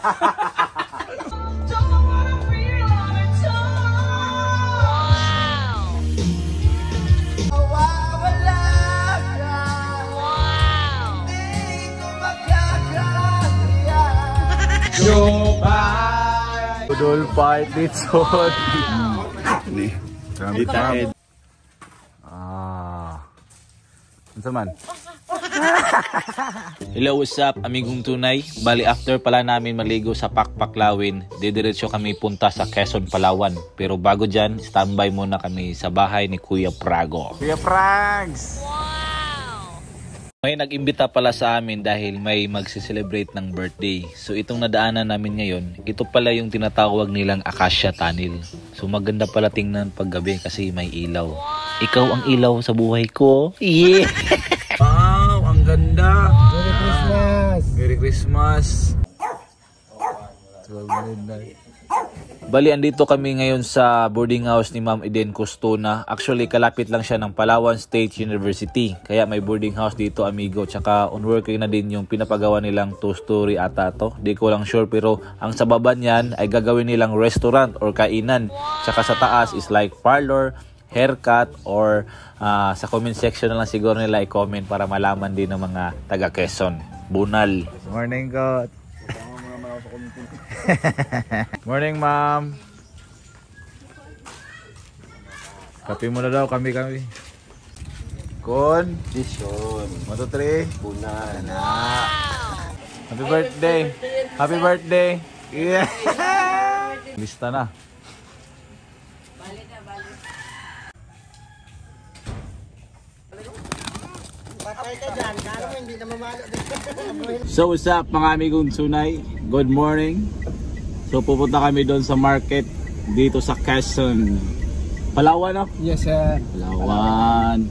Budol fight dito. Ni. Ditaid. Ano man? Hello, what's up, amigong tunay? Bali, after pala namin maligo sa Pakpaklawin, didiretso kami punta sa Quezon, Palawan. Pero bago dyan, standby muna kami sa bahay ni Kuya Prago. Kuya Prags! May nag-imbita pala sa amin dahil may magse-celebrate ng birthday. So itong nadaanan namin ngayon, ito pala yung tinatawag nilang Acacia Tunnel. So maganda pala tingnan paggabi kasi may ilaw. Ikaw ang ilaw sa buhay ko. Yeah! Wow, ang ganda! Merry Christmas! Merry Christmas! 12 midnight. Bali, andito kami ngayon sa boarding house ni Ma'am Eden Costona. Actually, kalapit lang siya ng Palawan State University. Kaya may boarding house dito, amigo. Tsaka on working na din yung pinapagawa nilang 2-story ata to. Di ko lang sure, pero ang sa baba niyan ay gagawin nilang restaurant or kainan. Tsaka sa taas is like parlor, haircut, or sa comment section na lang siguro nila i-comment para malaman din ng mga taga Quezon. Bunal. Morning, God. Morning, ma'am. Kape muna daw, kami. Kondisyon. 1, 2, 3. Bunal. Happy birthday. Happy birthday. Yeah. Lista na. So what's up mga amigong tunay? Good morning. So pupunta kami doon sa market dito sa Quezon, Palawan, no? Yes, sir. Palawan.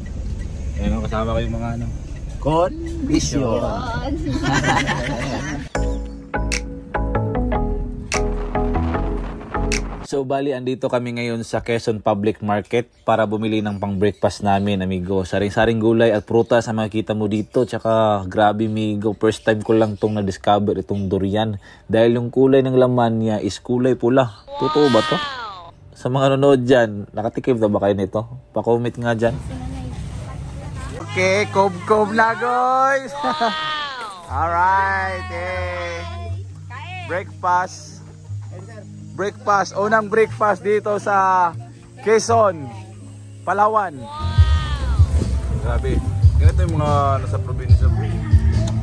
Ayan, kasama ko yung mga kondisyon. So bali, andito kami ngayon sa Quezon Public Market para bumili ng pang-breakfast namin, amigo. Saring-saring gulay at prutas ang makikita mo dito. Tsaka grabe, amigo. First time ko lang itong na-discover, itong durian. Dahil yung kulay ng laman niya is kulay pula. Totoo ba to? Sa mga nanonood dyan, nakatikim na ba kayo nito? Pa-comment nga dyan. Okay, kob na, guys. Alright, breakfast. Unang breakfast dito sa Quezon, Palawan. Grabe. Ganito yung mga nasa probinsya.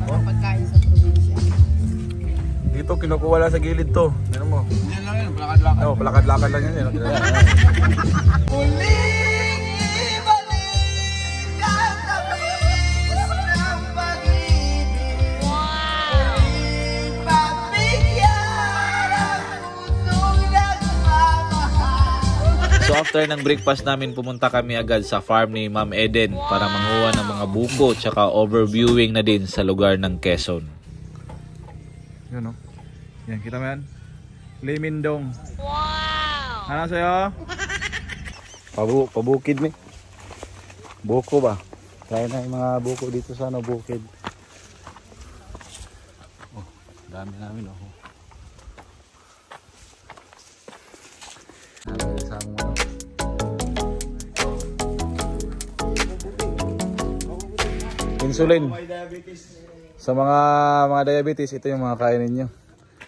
Pagkain sa probinsya. Dito kinukuha lang sa gilid to. Ano mo? Yan lang yun, palakad-lakad. Oo, palakad-lakad lang yan. So after ng breakfast namin, pumunta kami agad sa farm ni Ma'am Eden para manguha ng mga buko tsaka overviewing na din sa lugar ng Quezon. Yan o. Yan, kita mo yan? Limindong. Wow! Ano sa'yo? Pabukid mi. Buko ba? Kaya na yung mga buko dito sa bukid. Oh, dami namin oh. Insulin. Sa mga diabetes, ito yung mga kainin nyo.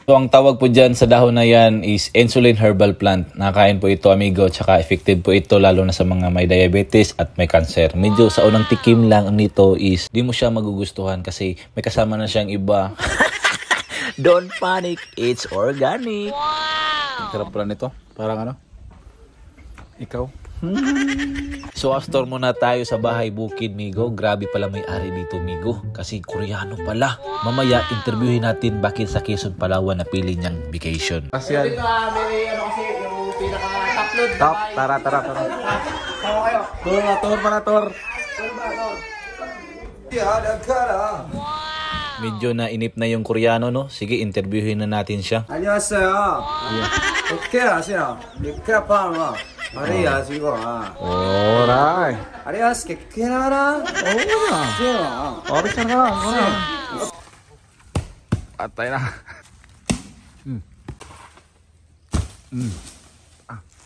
So ang tawag po dyan sa dahon na yan is insulin herbal plant. Nakain po ito, amigo, tsaka effective po ito lalo na sa mga may diabetes at may cancer. Medyo sa unang tikim lang nito is di mo siya magugustuhan kasi may kasama na siyang iba. Don't panic, it's organic. Ang sarap pala nito. Parang ano? Ikaw? So after muna tayo sa bahay bukid, migo. Grabe pala may-ari dito, migo. Kasi Koreano pala. Mamaya interviewin natin bakit sa Quezon, Palawan napili niyang vacation. Kasyan. Dito may ano kasi yung pinaka-top-load. Top, tara. Sama kayo. Tor para tor. Medyo nainip na yung Koreano, no? Sige, interviewin na natin siya. 안녕하세요. 어떻게 아세요? 이렇게 파마. 아니 아시고. Alright. 아리아스케 케나라. Oras na. Atay na.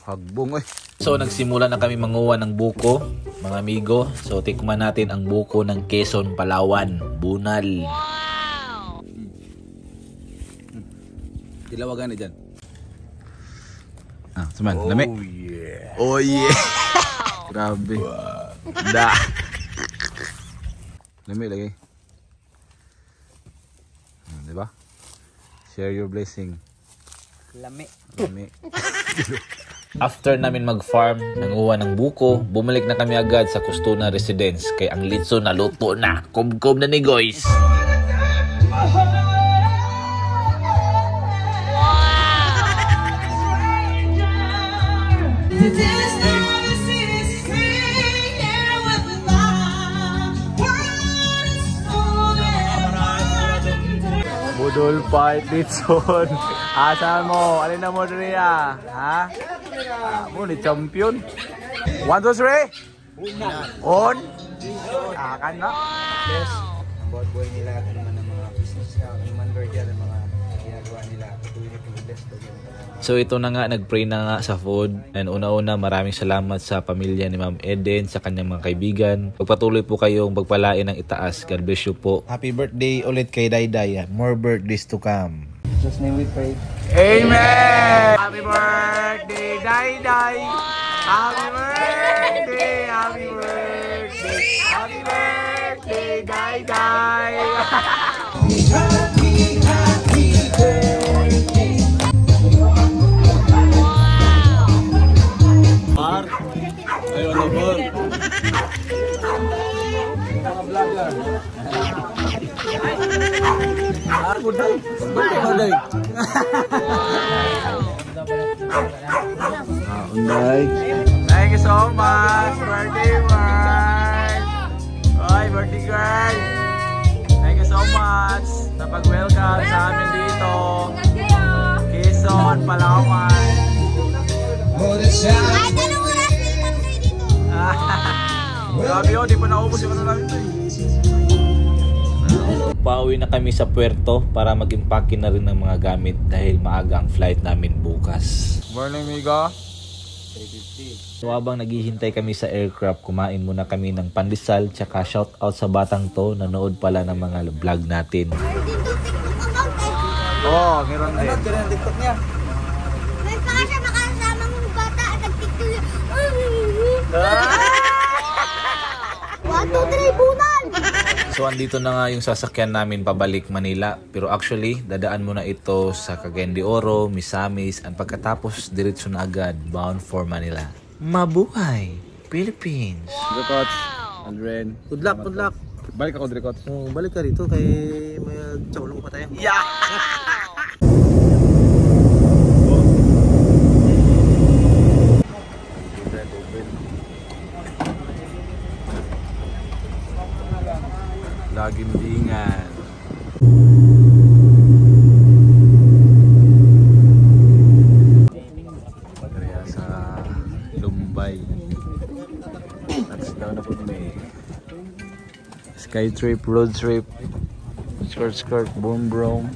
Hagbong oy. So nagsimula na kami manguha ng buko, mga amigo. So tikman natin ang buko ng Quezon, Palawan, Bunal. Ilawagan ni dyan. Suman, lami. Oh yeah. Oh yeah. Grabe. Da. Lami lagi. Diba? Share your blessing. Lami. Lami. After namin mag-farm, nanguha ng buko, bumalik na kami agad sa Costona Residence kay ang litso na luto na. Kumkum na ni guys. Budol fight litson. Asan mo? Alin na mo Dria? Ha? Mo ni champion. 1, 2, 3. On. Akan na. Yes. Ang bawat buhay nila, ano naman ang mga business niya, ano man work yan, ang mga ginagawa nila. Patuloy na bless daw yun. So ito na nga, nag-pray na nga sa food. And una-una, maraming salamat sa pamilya ni Ma'am Eden, sa kanyang mga kaibigan. Pagpatuloy po kayong pagpalain ng itaas. God bless you po. Happy birthday ulit kay Dayday. More birthdays to come. In Jesus' name we pray. Amen. Happy birthday, Dayday. Happy birthday. Happy birthday. Happy birthday, Dayday. Unday. Thank you so much, birthday girl. Hi, birthday girl. Thank you so much sa pag-welcome sa amin dito. Quezon, Palawan. Grabe yun, di pa naubos yung ano namin ito eh. Pauwi na kami sa puerto para mag-impake na rin ng mga gamit dahil maaga ang flight namin bukas. Morning, Miga. So habang naghihintay kami sa aircraft, kumain muna kami ng pandesal tsaka shoutout sa batang to, nanood pala ng mga vlog natin. Oo, meron din. Ano, tira ng TikTok niya? May pa siya makasamang bata at nag-tiktok. 1, 2, 3, bunal! So andito na nga yung sasakyan namin pabalik Manila. Pero actually, dadaan muna ito sa Cagayan de Oro, Misamis, at pagkatapos diretso na agad bound for Manila. Mabuhay! Philippines! Drikots, Aldrin. Good luck, good luck. Balik ako, Drikots. Balik ka rito kay may tsaulo pa tayo. Laging dingan. Kaya sa Lumbay. Touchdown na po may Sky trip, road trip, skirt, boom broom.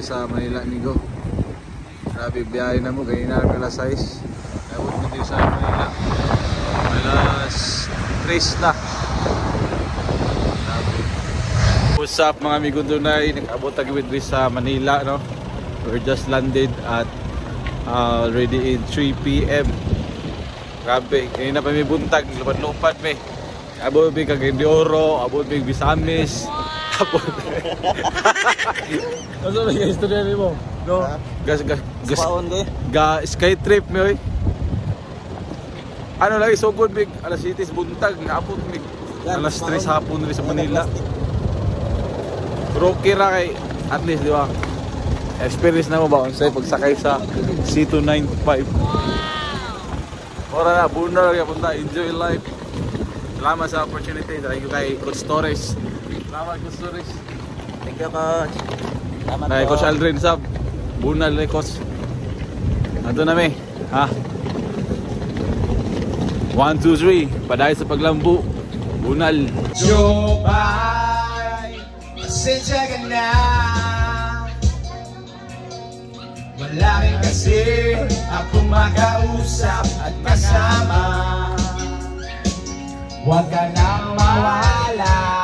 Sa Manila, amigo. Grabe biyahe na mo, ganyan na alas 6. Abot mo dito sa Manila. Alas 3 na. Grabe. What's up mga amigo Dunay? Nag-abot agad dito sa Manila, no? We're just landed at already in 3 PM. Grabe, ganyan na pa may buntag, lupad-lupad may. Abot may Cagayan de Oro, abot may Misamis. Ano ba yung istorya mo? No? Sky trip mo eh. Ano lagi so good big alas 7 buntag naabot mig alas 3 hapon rin sa Manila. Pero okay ra kay at least di ba? Experience na mo ba unsay pagsakay sa C295? Ora na, Bunal kaya punta, enjoy life. Salamat sa opportunity. Thank you kay Coach Torres. Salamat Coach Torres. Thank you, Coach. Salamat Kay po. Coach Aldrin Sab. Bunal ni Coach. Ato na mi. Ha? 1, 2, 3. Padayon sa paglambu. Bunal. Jobay, pasensya ka na. Wala rin kasi ako makausap at kasama. Huwag ka nang mawala.